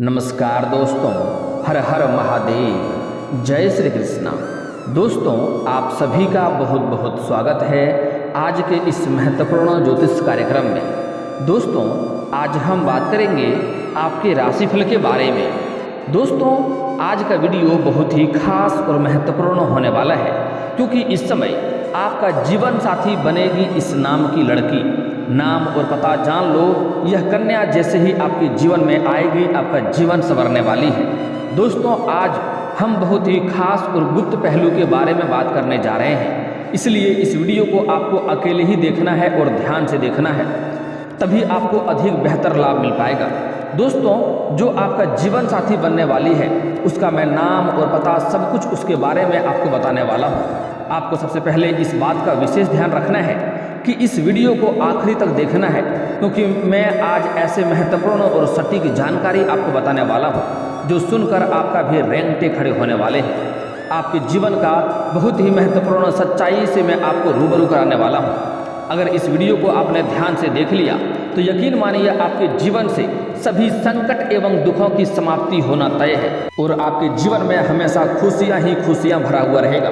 नमस्कार दोस्तों, हर हर महादेव, जय श्री कृष्णा। दोस्तों, आप सभी का बहुत बहुत स्वागत है आज के इस महत्वपूर्ण ज्योतिष कार्यक्रम में। दोस्तों, आज हम बात करेंगे आपके राशिफल के बारे में। दोस्तों, आज का वीडियो बहुत ही खास और महत्वपूर्ण होने वाला है, क्योंकि इस समय आपका जीवन साथी बनेगी इस नाम की लड़की। नाम और पता जान लो, यह कन्या जैसे ही आपके जीवन में आएगी आपका जीवन संवरने वाली है। दोस्तों, आज हम बहुत ही खास और गुप्त पहलू के बारे में बात करने जा रहे हैं, इसलिए इस वीडियो को आपको अकेले ही देखना है और ध्यान से देखना है, तभी आपको अधिक बेहतर लाभ मिल पाएगा। दोस्तों, जो आपका जीवन साथी बनने वाली है उसका मैं नाम और पता सब कुछ उसके बारे में आपको बताने वाला हूँ। आपको सबसे पहले इस बात का विशेष ध्यान रखना है कि इस वीडियो को आखिरी तक देखना है, क्योंकि मैं आज ऐसे महत्वपूर्ण और सटीक जानकारी आपको बताने वाला हूँ जो सुनकर आपका भी रेंगटे खड़े होने वाले हैं। आपके जीवन का बहुत ही महत्वपूर्ण सच्चाई से मैं आपको रूबरू कराने वाला हूँ। अगर इस वीडियो को आपने ध्यान से देख लिया तो यकीन मानिए आपके जीवन से सभी संकट एवं दुखों की समाप्ति होना तय है और आपके जीवन में हमेशा खुशियाँ ही खुशियाँ भरा हुआ रहेगा।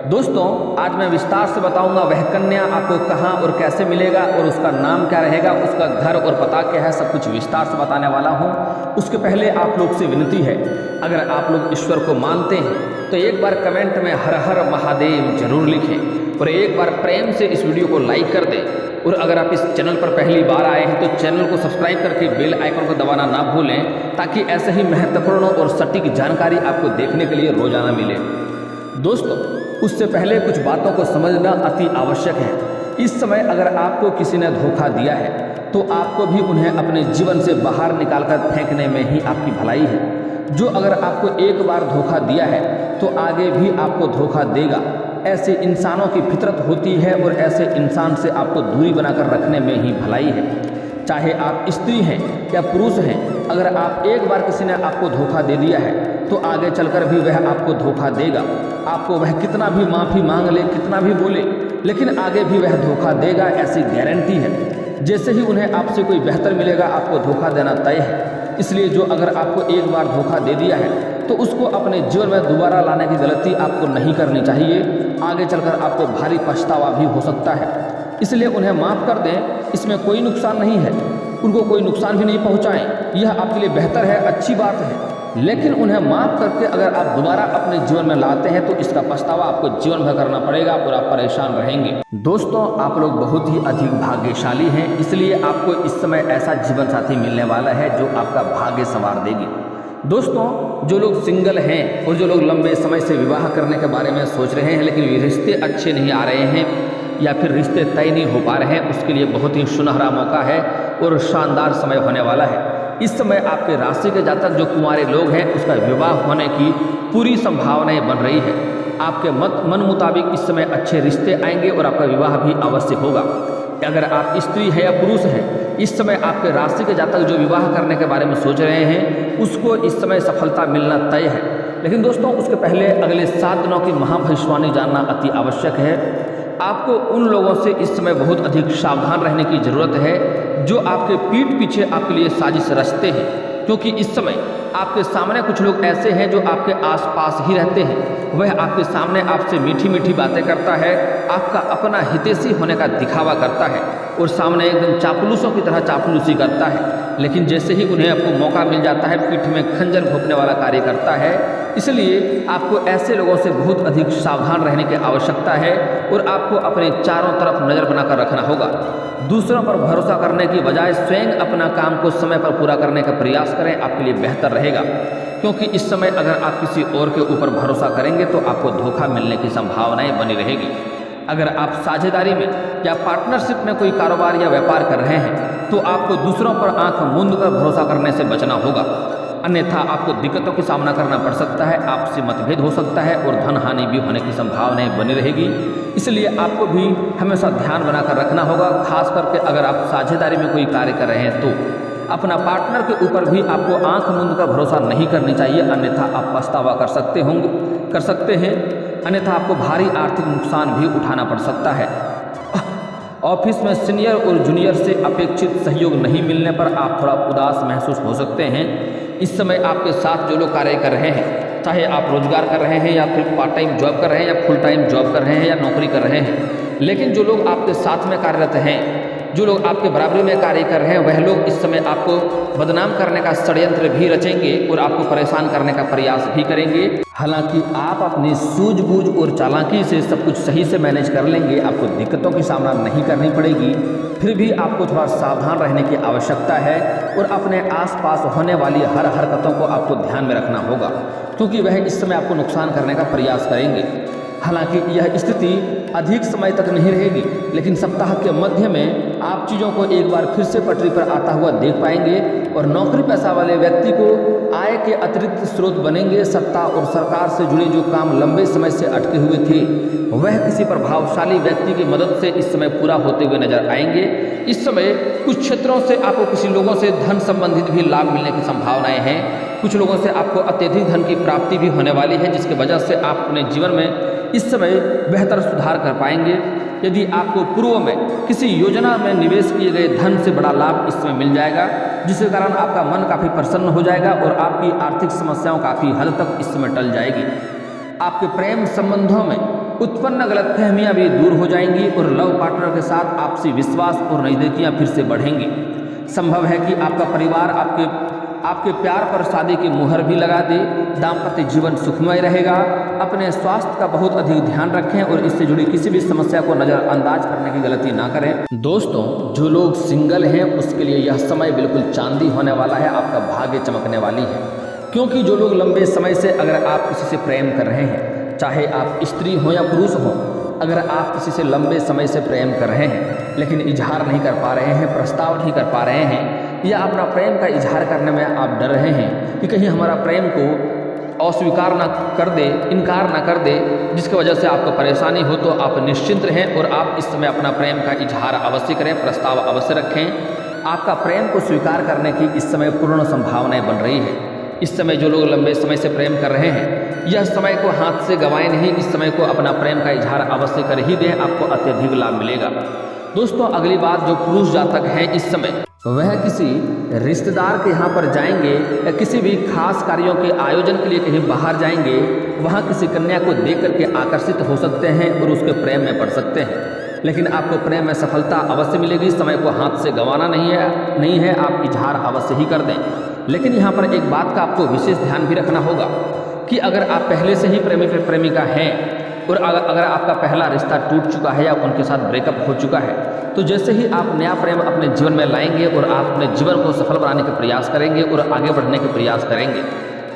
दोस्तों, आज मैं विस्तार से बताऊंगा वह कन्या आपको कहां और कैसे मिलेगा और उसका नाम क्या रहेगा, उसका घर और पता क्या है, सब कुछ विस्तार से बताने वाला हूं। उसके पहले आप लोग से विनती है, अगर आप लोग ईश्वर को मानते हैं तो एक बार कमेंट में हर हर महादेव जरूर लिखें और एक बार प्रेम से इस वीडियो को लाइक कर दें। और अगर आप इस चैनल पर पहली बार आए हैं तो चैनल को सब्सक्राइब करके बेल आइकन को दबाना ना भूलें, ताकि ऐसे ही महत्वपूर्ण और सटीक जानकारी आपको देखने के लिए रोजाना मिले। दोस्तों, उससे पहले कुछ बातों को समझना अति आवश्यक है। इस समय अगर आपको किसी ने धोखा दिया है तो आपको भी उन्हें अपने जीवन से बाहर निकालकर फेंकने में ही आपकी भलाई है। जो अगर आपको एक बार धोखा दिया है तो आगे भी आपको धोखा देगा। ऐसे इंसानों की फितरत होती है और ऐसे इंसान से आपको दूरी बनाकर रखने में ही भलाई है। चाहे आप स्त्री हैं या पुरुष हैं, अगर आप एक बार किसी ने आपको धोखा दे दिया है तो आगे चलकर भी वह आपको धोखा देगा। आपको वह कितना भी माफ़ी मांग ले, कितना भी बोले, लेकिन आगे भी वह धोखा देगा, ऐसी गारंटी है। जैसे ही उन्हें आपसे कोई बेहतर मिलेगा आपको धोखा देना तय है। इसलिए जो अगर आपको एक बार धोखा दे दिया है तो उसको अपने जीवन में दोबारा लाने की गलती आपको नहीं करनी चाहिए। आगे चलकर आपको भारी पछतावा भी हो सकता है, इसलिए उन्हें माफ़ कर दें। इसमें कोई नुकसान नहीं है, उनको कोई नुकसान भी नहीं पहुंचाएं, यह आपके लिए बेहतर है, अच्छी बात है। लेकिन उन्हें माफ़ करके अगर आप दोबारा अपने जीवन में लाते हैं तो इसका पछतावा आपको जीवन भर करना पड़ेगा और आप परेशान रहेंगे। दोस्तों, आप लोग बहुत ही अधिक भाग्यशाली हैं, इसलिए आपको इस समय ऐसा जीवन साथी मिलने वाला है जो आपका भाग्य संवार देगी। दोस्तों, जो लोग सिंगल हैं और जो लोग लंबे समय से विवाह करने के बारे में सोच रहे हैं लेकिन रिश्ते अच्छे नहीं आ रहे हैं या फिर रिश्ते तय नहीं हो पा रहे हैं, उसके लिए बहुत ही सुनहरा मौका है और शानदार समय होने वाला है। इस समय आपके राशि के जातक जो कुंवारे लोग हैं उसका विवाह होने की पूरी संभावनाएं बन रही है। आपके मन मुताबिक इस समय अच्छे रिश्ते आएंगे और आपका विवाह भी अवश्य होगा। अगर आप स्त्री है या पुरुष हैं, इस समय आपके राशि के जातक जो विवाह करने के बारे में सोच रहे हैं उसको इस समय सफलता मिलना तय है। लेकिन दोस्तों, उसके पहले अगले 7 दिनों की महाभविष्यवाणी जानना अति आवश्यक है। आपको उन लोगों से इस समय बहुत अधिक सावधान रहने की ज़रूरत है जो आपके पीठ पीछे आपके लिए साजिश रचते हैं, क्योंकि इस समय आपके सामने कुछ लोग ऐसे हैं जो आपके आसपास ही रहते हैं। वह आपके सामने आपसे मीठी मीठी बातें करता है, आपका अपना हितैषी होने का दिखावा करता है और सामने एकदम चापलूसों की तरह चापलूसी करता है, लेकिन जैसे ही उन्हें आपको मौका मिल जाता है पीठ में खंजर घोंपने वाला कार्य करता है। इसलिए आपको ऐसे लोगों से बहुत अधिक सावधान रहने की आवश्यकता है और आपको अपने चारों तरफ नज़र बनाकर रखना होगा। दूसरों पर भरोसा करने की बजाय स्वयं अपना काम को समय पर पूरा करने का प्रयास करें, आपके लिए बेहतर रहेगा। क्योंकि इस समय अगर आप किसी और के ऊपर भरोसा करेंगे तो आपको धोखा मिलने की संभावनाएं बनी रहेगी। अगर आप साझेदारी में या पार्टनरशिप में कोई कारोबार या व्यापार कर रहे हैं तो आपको दूसरों पर आंख मूंद कर भरोसा करने से बचना होगा, अन्यथा आपको दिक्कतों का सामना करना पड़ सकता है, आपसे मतभेद हो सकता है और धन हानि भी होने की संभावनाएं बनी रहेगी। इसलिए आपको भी हमेशा ध्यान बनाकर रखना होगा, खास करके अगर आप साझेदारी में कोई कार्य कर रहे हैं तो अपना पार्टनर के ऊपर भी आपको आंख मूंद कर भरोसा नहीं करनी चाहिए, अन्यथा आप पछतावा कर सकते हैं, अन्यथा आपको भारी आर्थिक नुकसान भी उठाना पड़ सकता है। ऑफिस में सीनियर और जूनियर से अपेक्षित सहयोग नहीं मिलने पर आप थोड़ा उदास महसूस हो सकते हैं। इस समय आपके साथ जो लोग कार्य कर रहे हैं, चाहे आप रोजगार कर रहे हैं या फिर पार्ट टाइम जॉब कर रहे हैं या फुल टाइम जॉब कर रहे हैं या नौकरी कर रहे हैं, लेकिन जो लोग आपके साथ में कार्यरत हैं, जो लोग आपके बराबरी में कार्य कर रहे हैं, वह लोग इस समय आपको बदनाम करने का षड्यंत्र भी रचेंगे और आपको परेशान करने का प्रयास भी करेंगे। हालांकि आप अपनी सूझबूझ और चालाकी से सब कुछ सही से मैनेज कर लेंगे, आपको दिक्कतों की सामना नहीं करनी पड़ेगी। फिर भी आपको थोड़ा सावधान रहने की आवश्यकता है और अपने आसपास होने वाली हर हरकतों को आपको ध्यान में रखना होगा, क्योंकि वह इस समय आपको नुकसान करने का प्रयास करेंगे। हालांकि यह स्थिति अधिक समय तक नहीं रहेगी, लेकिन सप्ताह के मध्य में आप चीज़ों को एक बार फिर से पटरी पर आता हुआ देख पाएंगे और नौकरी पेशा वाले व्यक्ति को आय के अतिरिक्त स्रोत बनेंगे। सत्ता और सरकार से जुड़े जो काम लंबे समय से अटके हुए थे, वह किसी प्रभावशाली व्यक्ति की मदद से इस समय पूरा होते हुए नजर आएंगे। इस समय कुछ क्षेत्रों से आपको किसी लोगों से धन संबंधित भी लाभ मिलने की संभावनाएं हैं। कुछ लोगों से आपको अत्यधिक धन की प्राप्ति भी होने वाली है, जिसकी वजह से आप अपने जीवन में इस समय बेहतर सुधार कर पाएंगे। यदि आपको पूर्व में किसी योजना में निवेश किए गए धन से बड़ा लाभ इस समय मिल जाएगा, जिसके कारण आपका मन काफ़ी प्रसन्न हो जाएगा और आपकी आर्थिक समस्याओं काफ़ी हद तक इस समय टल जाएगी। आपके प्रेम संबंधों में उत्पन्न गलतफहमियां भी दूर हो जाएंगी और लव पार्टनर के साथ आपसी विश्वास और नज़दीकियां फिर से बढ़ेंगी। संभव है कि आपका परिवार आपके प्यार पर शादी की मुहर भी लगा दे। दाम्पत्य जीवन सुखमय रहेगा। अपने स्वास्थ्य का बहुत अधिक ध्यान रखें और इससे जुड़ी किसी भी समस्या को नज़रअंदाज करने की गलती ना करें। दोस्तों, जो लोग सिंगल हैं उसके लिए यह समय बिल्कुल चांदी होने वाला है, आपका भाग्य चमकने वाली है। क्योंकि जो लोग लंबे समय से अगर आप किसी से प्रेम कर रहे हैं, चाहे आप स्त्री हो या पुरुष हो, अगर आप किसी से लंबे समय से प्रेम कर रहे हैं लेकिन इजहार नहीं कर पा रहे हैं, प्रस्ताव नहीं कर पा रहे हैं, या अपना प्रेम का इजहार करने में आप डर रहे हैं कि कहीं हमारा प्रेम को अस्वीकार ना कर दे, इनकार ना कर दे, जिसकी वजह से आपको परेशानी हो, तो आप निश्चिंत रहें और आप इस समय अपना प्रेम का इजहार अवश्य करें, प्रस्ताव अवश्य रखें। आपका प्रेम को स्वीकार करने की इस समय पूर्ण संभावनाएं बन रही है। इस समय जो लोग लंबे समय से प्रेम कर रहे हैं, यह समय को हाथ से गंवाएं नहीं, इस समय को अपना प्रेम का इजहार अवश्य कर ही दें, आपको अत्यधिक लाभ मिलेगा। दोस्तों, अगली बात, जो पुरुष जातक हैं इस समय वह किसी रिश्तेदार के यहाँ पर जाएंगे या किसी भी खास कार्यों के आयोजन के लिए कहीं बाहर जाएंगे, वहाँ किसी कन्या को देख करके आकर्षित हो सकते हैं और उसके प्रेम में पड़ सकते हैं। लेकिन आपको प्रेम में सफलता अवश्य मिलेगी। समय को हाथ से गंवाना नहीं है, आप इजहार अवश्य ही कर दें। लेकिन यहाँ पर एक बात का आपको विशेष ध्यान भी रखना होगा कि अगर आप पहले से ही प्रेमिका हैं और अगर आपका पहला रिश्ता टूट चुका है या उनके साथ ब्रेकअप हो चुका है, तो जैसे ही आप नया प्रेम अपने जीवन में लाएंगे और आप अपने जीवन को सफल बनाने का प्रयास करेंगे और आगे बढ़ने के प्रयास करेंगे,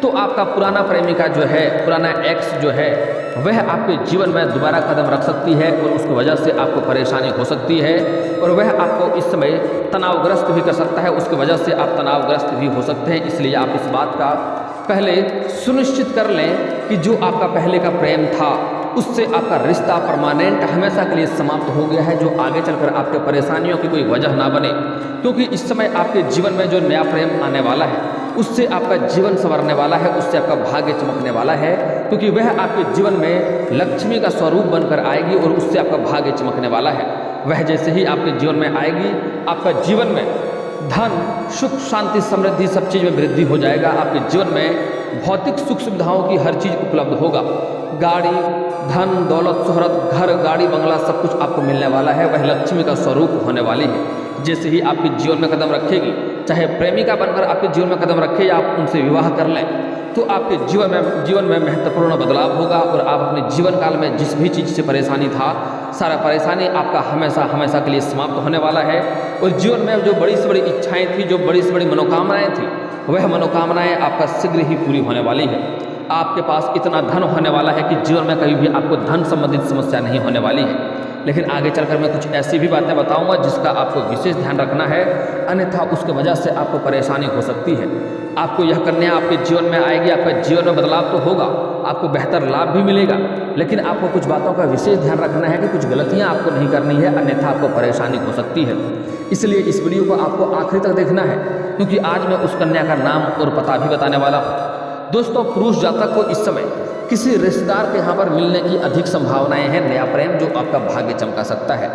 तो आपका पुराना प्रेमिका जो है, पुराना एक्स जो है, वह आपके जीवन में दोबारा कदम रख सकती है और उसकी वजह से आपको परेशानी हो सकती है और वह आपको इस समय तनावग्रस्त भी कर सकता है। उसकी वजह से आप तनावग्रस्त भी हो सकते हैं। इसलिए आप इस बात का पहले सुनिश्चित कर लें कि जो आपका पहले का प्रेम था उससे आपका रिश्ता परमानेंट हमेशा के लिए समाप्त हो गया है, जो आगे चलकर आपके परेशानियों की कोई वजह ना बने। क्योंकि इस समय आपके जीवन में जो नया प्रेम आने वाला है उससे आपका जीवन संवरने वाला है, उससे आपका भाग्य चमकने वाला है, क्योंकि वह आपके जीवन में लक्ष्मी का स्वरूप बनकर आएगी और उससे आपका भाग्य चमकने वाला है। वह जैसे ही आपके जीवन में आएगी, आपका जीवन में धन, सुख, शांति, समृद्धि सब चीज़ में वृद्धि हो जाएगा। आपके जीवन में भौतिक सुख सुविधाओं की हर चीज़ उपलब्ध होगा। गाड़ी, धन, दौलत, शोहरत, घर, गाड़ी, बंगला सब कुछ आपको मिलने वाला है। वह लक्ष्मी का स्वरूप होने वाली है। जैसे ही आपके जीवन में कदम रखेगी, चाहे प्रेमिका बनकर आपके जीवन में कदम रखे या आप उनसे विवाह कर लें, तो आपके जीवन में महत्वपूर्ण बदलाव होगा और आप अपने जीवन काल में जिस भी चीज़ से परेशानी था, सारा परेशानी आपका हमेशा के लिए समाप्त होने वाला है। और जीवन में जो बड़ी से बड़ी इच्छाएं थी, जो बड़ी से बड़ी मनोकामनाएं थी, वह मनोकामनाएं आपका शीघ्र ही पूरी होने वाली है। आपके पास इतना धन होने वाला है कि जीवन में कभी भी आपको धन संबंधित समस्या नहीं होने वाली है। लेकिन आगे चलकर मैं कुछ ऐसी भी बातें बताऊंगा जिसका आपको विशेष ध्यान रखना है, अन्यथा उसके वजह से आपको परेशानी हो सकती है। आपको यह कन्या आपके जीवन में आएगी, आपका जीवन में बदलाव तो होगा, आपको बेहतर लाभ भी मिलेगा, लेकिन आपको कुछ बातों का विशेष ध्यान रखना है कि कुछ गलतियां आपको नहीं करनी है, अन्यथा आपको परेशानी हो सकती है। इसलिए इस वीडियो को आपको आखिरी तक देखना है, क्योंकि आज मैं उस कन्या का नाम और पता भी बताने वाला हूँ। दोस्तों, पुरुष जातक को इस समय किसी रिश्तेदार के यहाँ पर मिलने की अधिक संभावनाएं हैं, नया प्रेम जो आपका भाग्य चमका सकता है।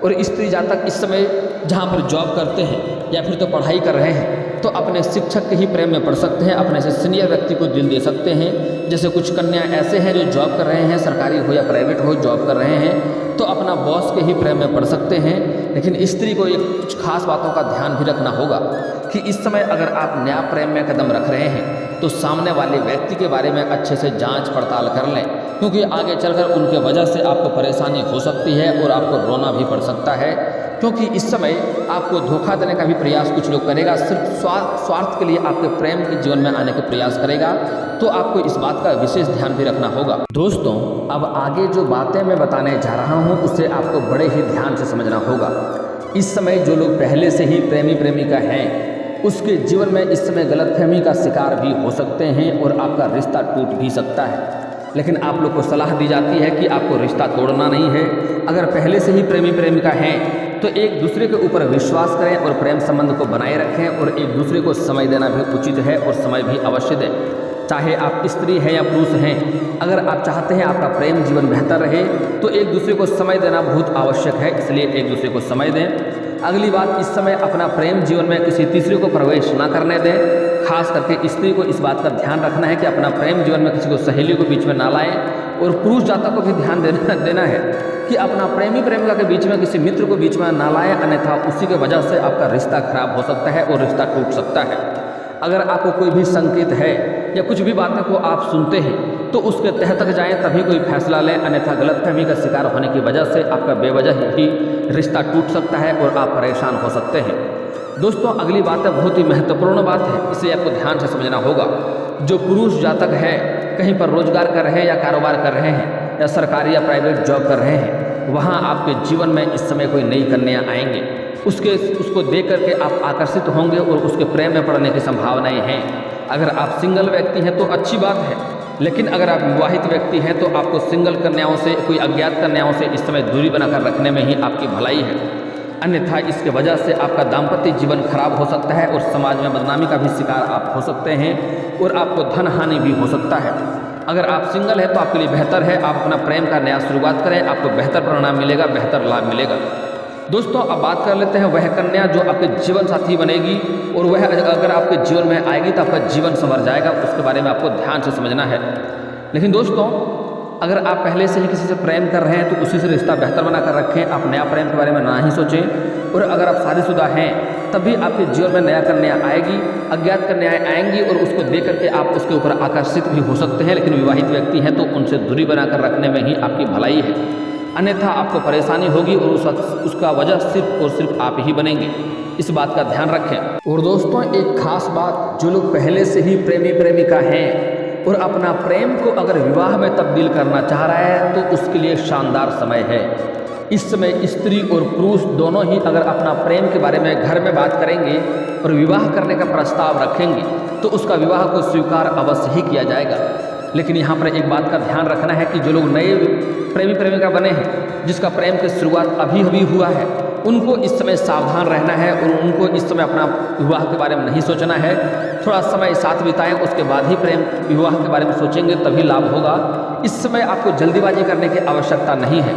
और स्त्री जातक इस समय जहाँ पर जॉब करते हैं या फिर तो पढ़ाई कर रहे हैं, तो अपने शिक्षक के ही प्रेम में पड़ सकते हैं, अपने से सीनियर व्यक्ति को दिल दे सकते हैं। जैसे कुछ कन्या ऐसे हैं जो जॉब कर रहे हैं, सरकारी हो या प्राइवेट हो, जॉब कर रहे हैं, तो अपना बॉस के ही प्रेम में पड़ सकते हैं। लेकिन स्त्री को एक कुछ खास बातों का ध्यान भी रखना होगा कि इस समय अगर आप नया प्रेम में कदम रख रहे हैं तो सामने वाले व्यक्ति के बारे में अच्छे से जांच पड़ताल कर लें, क्योंकि आगे चलकर उनके वजह से आपको परेशानी हो सकती है और आपको रोना भी पड़ सकता है। क्योंकि इस समय आपको धोखा देने का भी प्रयास कुछ लोग करेगा, सिर्फ स्वार्थ के लिए आपके प्रेम के जीवन में आने के प्रयास करेगा, तो आपको इस बात का विशेष ध्यान भी रखना होगा। दोस्तों, अब आगे जो बातें मैं बताने जा रहा हूँ उसे आपको बड़े ही ध्यान से समझना होगा। इस समय जो लोग पहले से ही प्रेमी प्रेमिका हैं उसके जीवन में इस समय गलतफहमी का शिकार भी हो सकते हैं और आपका रिश्ता टूट भी सकता है। लेकिन आप लोग को सलाह दी जाती है कि आपको रिश्ता तोड़ना नहीं है। अगर पहले से ही प्रेमी प्रेमिका हैं तो एक दूसरे के ऊपर विश्वास करें और प्रेम संबंध को बनाए रखें और एक दूसरे को समय देना भी उचित है और समय भी अवश्य दें। चाहे आप स्त्री हैं या पुरुष हैं, अगर आप चाहते हैं आपका प्रेम जीवन बेहतर रहे तो एक दूसरे को समय देना बहुत आवश्यक है, इसलिए एक दूसरे को समय दें। अगली बात, इस समय अपना प्रेम जीवन में किसी तीसरे को प्रवेश ना करने दें। खास करके स्त्री को इस बात का ध्यान रखना है कि अपना प्रेम जीवन में किसी को सहेलियों के बीच में ना लाएं और पुरुष जातक को भी ध्यान देना है कि अपना प्रेमी प्रेमिका के बीच में किसी मित्र को बीच में ना लाएं, अन्यथा उसी के वजह से आपका रिश्ता खराब हो सकता है और रिश्ता टूट सकता है। अगर आपको कोई भी संकेत है या कुछ भी बातें को आप सुनते हैं तो उसके तह तक जाएं, तभी कोई फैसला लें, अन्यथा गलतफहमी का शिकार होने की वजह से आपका बेवजह ही रिश्ता टूट सकता है और आप परेशान हो सकते हैं। दोस्तों, अगली बात है बहुत ही महत्वपूर्ण बात है, इसे आपको ध्यान से समझना होगा। जो पुरुष जातक है कहीं पर रोजगार कर रहे हैं या कारोबार कर रहे हैं या सरकारी या प्राइवेट जॉब कर रहे हैं, वहाँ आपके जीवन में इस समय कोई नई कन्या आएंगे, उसको देख करके आप आकर्षित होंगे और उसके प्रेम में पड़ने की संभावनाएं हैं। अगर आप सिंगल व्यक्ति हैं तो अच्छी बात है, लेकिन अगर आप विवाहित व्यक्ति हैं तो आपको सिंगल कन्याओं से, कोई अज्ञात कन्याओं से इस समय दूरी बनाकर रखने में ही आपकी भलाई है, अन्यथा इसके वजह से आपका दाम्पत्य जीवन खराब हो सकता है और समाज में बदनामी का भी शिकार आप हो सकते हैं और आपको धन हानि भी हो सकता है। अगर आप सिंगल हैं तो आपके लिए बेहतर है आप अपना प्रेम का नया शुरुआत करें, आपको बेहतर परिणाम मिलेगा, बेहतर लाभ मिलेगा। दोस्तों, अब बात कर लेते हैं वह कन्या जो आपके जीवन साथी बनेगी और वह अगर आपके जीवन में आएगी तो आपका जीवन संवर जाएगा, उसके बारे में आपको ध्यान से समझना है। लेकिन दोस्तों, अगर आप पहले से ही किसी से प्रेम कर रहे हैं तो उसी से रिश्ता बेहतर बना कर रखें, आप नया प्रेम के बारे में ना ही सोचें। और अगर आप शादीशुदा हैं तब भी आपके जीवन में नया कन्या आएगी, अज्ञात कन्याएं आएंगी और उसको देख करके आप उसके ऊपर आकर्षित भी हो सकते हैं। लेकिन विवाहित व्यक्ति हैं तो उनसे दूरी बनाकर रखने में ही आपकी भलाई है, अन्यथा आपको परेशानी होगी और उसका वजह सिर्फ और सिर्फ आप ही बनेंगे। इस बात का ध्यान रखें। और दोस्तों, एक खास बात, जो लोग पहले से ही प्रेमी प्रेमिका हैं और अपना प्रेम को अगर विवाह में तब्दील करना चाह रहा है तो उसके लिए शानदार समय है। इस समय स्त्री और पुरुष दोनों ही अगर अपना प्रेम के बारे में घर में बात करेंगे और विवाह करने का प्रस्ताव रखेंगे तो उसका विवाह को स्वीकार अवश्य ही किया जाएगा। लेकिन यहाँ पर एक बात का ध्यान रखना है कि जो लोग नए प्रेमी प्रेमिका बने हैं, जिसका प्रेम की शुरुआत अभी अभी हुआ है, उनको इस समय सावधान रहना है और उनको इस समय अपना विवाह के बारे में नहीं सोचना है। थोड़ा समय साथ बिताएं, उसके बाद ही प्रेम विवाह के बारे में सोचेंगे तभी लाभ होगा। इस समय आपको जल्दीबाजी करने की आवश्यकता नहीं है।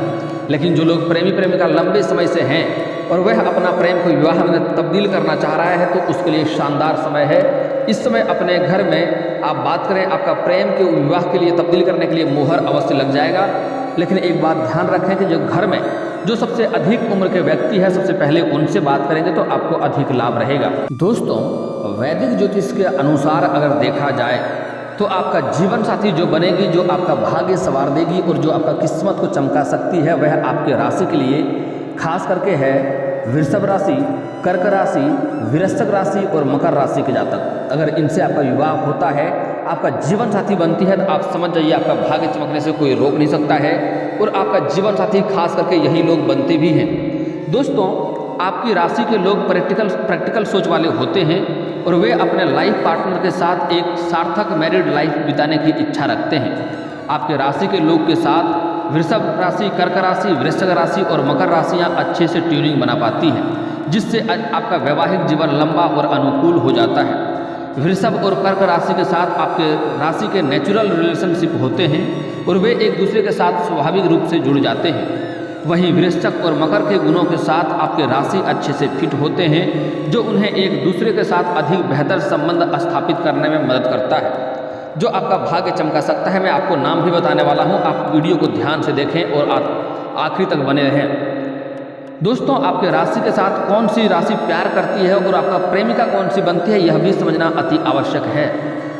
लेकिन जो लोग प्रेमी प्रेमिका लंबे समय से हैं और वह अपना प्रेम को विवाह में तब्दील करना चाह रहा है तो उसके लिए शानदार समय है। इस समय अपने घर में आप बात करें, आपका प्रेम के विवाह के लिए तब्दील करने के लिए मुहर अवश्य लग जाएगा। लेकिन एक बात ध्यान रखें कि जो घर में जो सबसे अधिक उम्र के व्यक्ति है, सबसे पहले उनसे बात करेंगे तो आपको अधिक लाभ रहेगा। दोस्तों, वैदिक ज्योतिष के अनुसार अगर देखा जाए तो आपका जीवन साथी जो बनेगी, जो आपका भाग्य संवार देगी और जो आपका किस्मत को चमका सकती है, वह आपके राशि के लिए खास करके है वृषभ राशि, कर्क राशि, वृश्चिक राशि और मकर राशि के जातक। अगर इनसे आपका विवाह होता है, आपका जीवन साथी बनती है, तो आप समझ जाइए आपका भाग्य चमकने से कोई रोक नहीं सकता है और आपका जीवन साथी खास करके यही लोग बनते भी हैं। दोस्तों, आपकी राशि के लोग प्रैक्टिकल सोच वाले होते हैं और वे अपने लाइफ पार्टनर के साथ एक सार्थक मैरिड लाइफ बिताने की इच्छा रखते हैं। आपके राशि के लोग के साथ वृषभ राशि, कर्क राशि, वृश्चिक राशि और मकर राशियाँ अच्छे से ट्यूनिंग बना पाती हैं, जिससे आपका वैवाहिक जीवन लंबा और अनुकूल हो जाता है। वृषभ और कर्क राशि के साथ आपके राशि के नेचुरल रिलेशनशिप होते हैं और वे एक दूसरे के साथ स्वाभाविक रूप से जुड़ जाते हैं। वहीं वृश्चिक और मकर के गुणों के साथ आपके राशि अच्छे से फिट होते हैं, जो उन्हें एक दूसरे के साथ अधिक बेहतर संबंध स्थापित करने में मदद करता है, जो आपका भाग्य चमका सकता है। मैं आपको नाम भी बताने वाला हूँ, आप वीडियो को ध्यान से देखें और आखिरी तक बने रहें। दोस्तों, आपके राशि के साथ कौन सी राशि प्यार करती है और आपका प्रेमिका कौन सी बनती है, यह भी समझना अति आवश्यक है।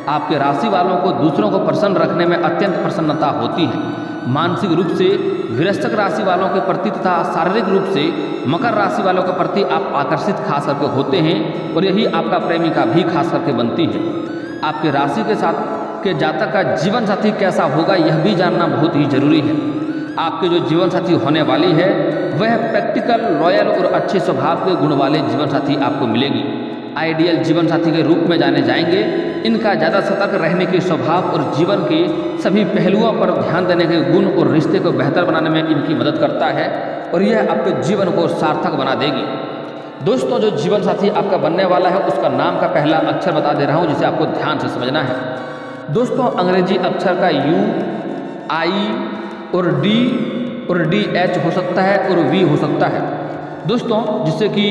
आपके राशि वालों को दूसरों को प्रसन्न रखने में अत्यंत प्रसन्नता होती है। मानसिक रूप से वृश्चिक राशि वालों के प्रति तथा शारीरिक रूप से मकर राशि वालों के प्रति आप आकर्षित खास करके होते हैं और यही आपका प्रेमिका भी खास करके बनती है। आपके राशि के साथ के जातक का जीवन साथी कैसा होगा, यह भी जानना बहुत ही जरूरी है। आपके जो जीवन साथी होने वाली है वह प्रैक्टिकल, लॉयल और अच्छे स्वभाव के गुण वाले जीवन साथी आपको मिलेगी। आइडियल जीवन साथी के रूप में जाने जाएंगे। इनका ज़्यादा सतर्क रहने के स्वभाव और जीवन के सभी पहलुओं पर ध्यान देने के गुण और रिश्ते को बेहतर बनाने में इनकी मदद करता है और यह आपके जीवन को सार्थक बना देगी। दोस्तों, जो जीवन साथी आपका बनने वाला है उसका नाम का पहला अक्षर बता दे रहा हूँ, जिसे आपको ध्यान से समझना है। दोस्तों, अंग्रेजी अक्षर का यू, आई और डी एच हो सकता है और वी हो सकता है। दोस्तों, जिससे कि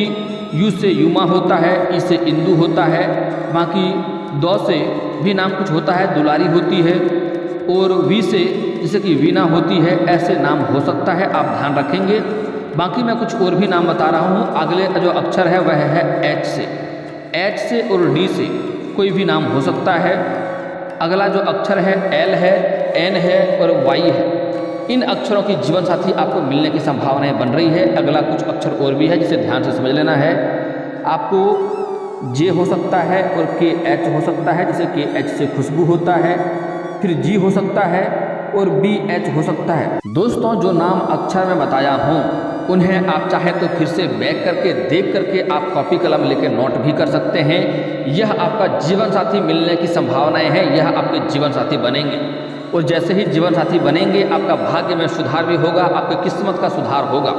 यू से युमा होता है, ई से इंदु होता है, बाकी दो से भी नाम कुछ होता है, दुलारी होती है, और वी से जैसे कि वीना होती है, ऐसे नाम हो सकता है, आप ध्यान रखेंगे। बाकी मैं कुछ और भी नाम बता रहा हूँ। अगले जो अक्षर है वह है एच से और डी से कोई भी नाम हो सकता है। अगला जो अक्षर है एल है, एन है और वाई है। इन अक्षरों की जीवन साथी आपको मिलने की संभावनाएं बन रही है। अगला कुछ अक्षर और भी है जिसे ध्यान से समझ लेना है। आपको जे हो सकता है और के एच हो सकता है, जिसे के एच से खुशबू होता है, फिर जी हो सकता है और बी एच हो सकता है। दोस्तों, जो नाम अक्षर में बताया हूँ उन्हें आप चाहे तो फिर से बैक करके देख करके आप कॉपी कलम लेके नोट भी कर सकते हैं। यह आपका जीवन साथी मिलने की संभावनाएं हैं, यह आपके जीवन साथी बनेंगे और जैसे ही जीवन साथी बनेंगे आपका भाग्य में सुधार भी होगा, आपकी किस्मत का सुधार होगा।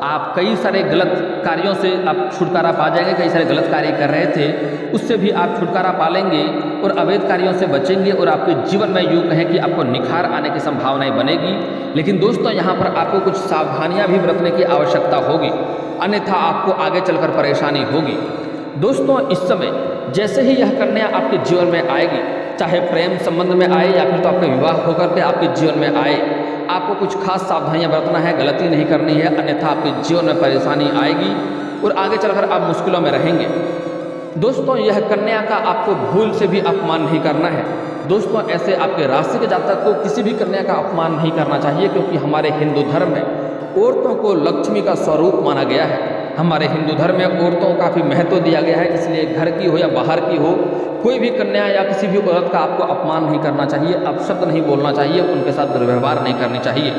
आप कई सारे गलत कार्यों से आप छुटकारा पा जाएंगे। कई सारे गलत कार्य कर रहे थे उससे भी आप छुटकारा पा लेंगे और अवैध कार्यों से बचेंगे और आपके जीवन में यूँ कहें कि आपको निखार आने की संभावनाएं बनेगी। लेकिन दोस्तों, यहाँ पर आपको कुछ सावधानियाँ भी बरतने की आवश्यकता होगी, अन्यथा आपको आगे चलकर परेशानी होगी। दोस्तों, इस समय जैसे ही यह कन्या आपके जीवन में आएगी, चाहे प्रेम संबंध में आए या फिर तो आपका विवाह होकर के आपके जीवन में आए, आपको कुछ खास सावधानियां बरतना है, गलती नहीं करनी है, अन्यथा आपके जीवन में परेशानी आएगी और आगे चलकर आप मुश्किलों में रहेंगे। दोस्तों, यह कन्या का आपको भूल से भी अपमान नहीं करना है। दोस्तों, ऐसे आपके राशि के जातक को किसी भी कन्या का अपमान नहीं करना चाहिए, क्योंकि हमारे हिंदू धर्म में औरतों को लक्ष्मी का स्वरूप माना गया है। हमारे हिंदू धर्म में औरतों को काफ़ी महत्व दिया गया है, इसलिए घर की हो या बाहर की हो, कोई भी कन्या या किसी भी औरत का आपको अपमान नहीं करना चाहिए, अपशब्द नहीं बोलना चाहिए, उनके साथ दुर्व्यवहार नहीं करनी चाहिए।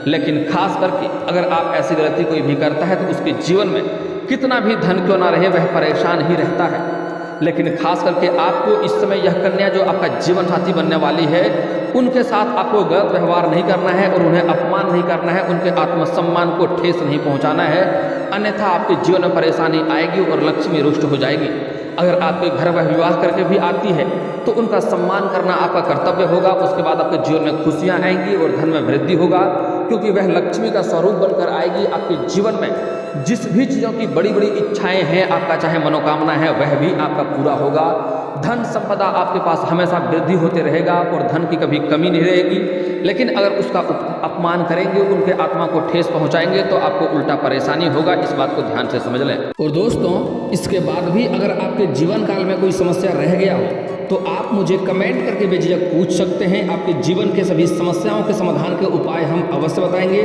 लेकिन खास करके अगर आप ऐसी गलती कोई भी करता है तो उसके जीवन में कितना भी धन क्यों ना रहे वह परेशान ही रहता है। लेकिन खास करके आपको इस समय यह कन्या जो आपका जीवन साथी बनने वाली है उनके साथ आपको गलत व्यवहार नहीं करना है और उन्हें अपमान नहीं करना है, उनके आत्मसम्मान को ठेस नहीं पहुंचाना है, अन्यथा आपके जीवन में परेशानी आएगी और लक्ष्मी रुष्ट हो जाएगी। अगर आपके घर में विवाह करके भी आती है तो उनका सम्मान करना आपका कर्तव्य होगा। उसके बाद आपके जीवन में खुशियाँ आएंगी और धन में वृद्धि होगा, क्योंकि वह लक्ष्मी का स्वरूप बनकर आएगी। आपके जीवन में जिस भी चीज़ों की बड़ी बड़ी इच्छाएं हैं, आपका चाहे मनोकामना है, वह भी आपका पूरा होगा। धन संपदा आपके पास हमेशा वृद्धि होते रहेगा और धन की कभी कमी नहीं रहेगी। लेकिन अगर उसका अपमान करेंगे, उनके आत्मा को ठेस पहुंचाएंगे तो आपको उल्टा परेशानी होगा। इस बात को ध्यान से समझ लें। और दोस्तों, इसके बाद भी अगर आपके जीवन काल में कोई समस्या रह गया हो तो आप मुझे कमेंट करके बेझिझक पूछ सकते हैं। आपके जीवन के सभी समस्याओं के समाधान के उपाय हम अवश्य बताएंगे,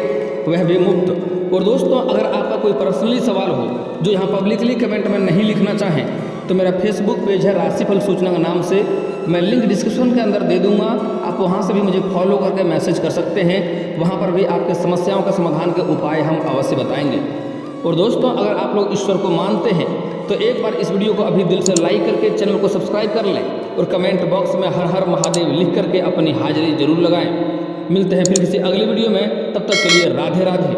वह भी मुफ्त। और दोस्तों, अगर आपका कोई पर्सनली सवाल हो जो यहाँ पब्लिकली कमेंट में नहीं लिखना चाहें तो मेरा फेसबुक पेज है राशिफल सूचना के नाम से, मैं लिंक डिस्क्रिप्शन के अंदर दे दूंगा। आप वहाँ से भी मुझे फॉलो करके मैसेज कर सकते हैं, वहाँ पर भी आपके समस्याओं का समाधान के उपाय हम अवश्य बताएंगे। और दोस्तों, अगर आप लोग ईश्वर को मानते हैं तो एक बार इस वीडियो को अभी दिल से लाइक करके चैनल को सब्सक्राइब कर लें और कमेंट बॉक्स में हर हर महादेव लिख करके अपनी हाजिरी जरूर लगाएं। मिलते हैं फिर किसी अगली वीडियो में, तब तक के लिए राधे राधे।